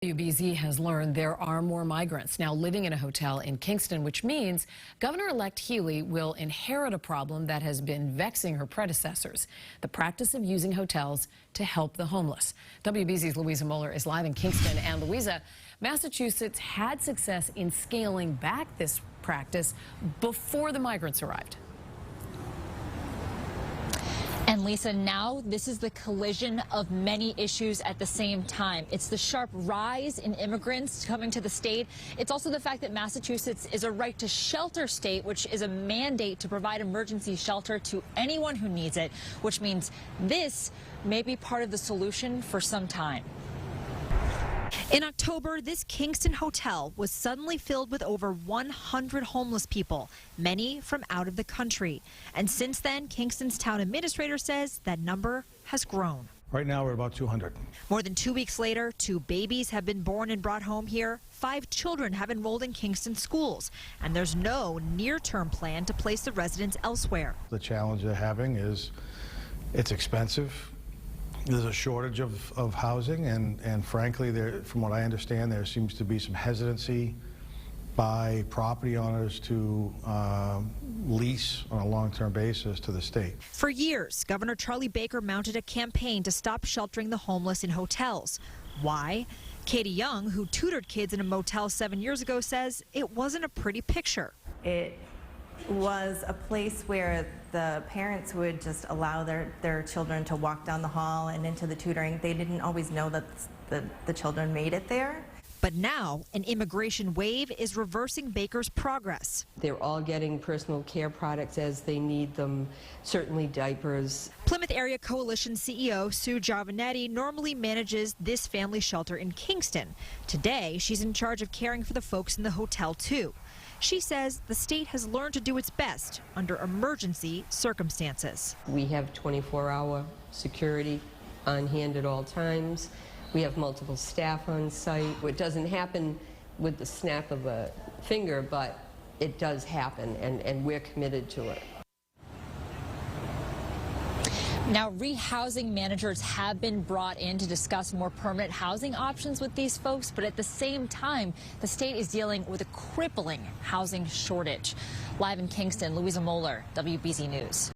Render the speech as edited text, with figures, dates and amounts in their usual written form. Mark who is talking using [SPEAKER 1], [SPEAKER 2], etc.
[SPEAKER 1] WBZ has learned there are more migrants now living in a hotel in Kingston, which means Governor-elect Healy will inherit a problem that has been vexing her predecessors, the practice of using hotels to help the homeless. WBZ's Louisa Moller is live in Kingston. And Louisa, Massachusetts had success in scaling back this practice before the migrants arrived.
[SPEAKER 2] And Lisa, now this is the collision of many issues at the same time. It's the sharp rise in immigrants coming to the state. It's also the fact that Massachusetts is a right to shelter state, which is a mandate to provide emergency shelter to anyone who needs it, which means this may be part of the solution for some time. In October, this Kingston hotel was suddenly filled with over 100 homeless people, many from out of the country. And since then, Kingston's town administrator says that number has grown.
[SPEAKER 3] Right now, we're about 200.
[SPEAKER 2] More than 2 weeks later, 2 babies have been born and brought home here. 5 children have enrolled in Kingston schools, and there's no near-term plan to place the residents elsewhere.
[SPEAKER 3] The challenge they're having is it's expensive. There's a shortage of housing, and frankly, from what I understand, there seems to be some hesitancy by property owners to lease on a long-term basis to the state.
[SPEAKER 2] For years, Governor Charlie Baker mounted a campaign to stop sheltering the homeless in hotels. Why? Katie Young, who tutored kids in a motel 7 years ago, says it wasn't a pretty picture.
[SPEAKER 4] It was a place where the parents would just allow their children to walk down the hall and into the tutoring. They didn't always know that the children made it there.
[SPEAKER 2] But now, an immigration wave is reversing Baker's progress.
[SPEAKER 5] They're all getting personal care products as they need them, certainly diapers.
[SPEAKER 2] Plymouth Area Coalition CEO Sue Giovanetti normally manages this family shelter in Kingston. Today, she's in charge of caring for the folks in the hotel, too. She says the state has learned to do its best under emergency circumstances.
[SPEAKER 5] We have 24-hour security on hand at all times. We have multiple staff on site. It doesn't happen with the snap of a finger, but it does happen, and we're committed to it.
[SPEAKER 2] Now, rehousing managers have been brought in to discuss more permanent housing options with these folks, but at the same time, the state is dealing with a crippling housing shortage. Live in Kingston, Louisa Moller, WBZ News.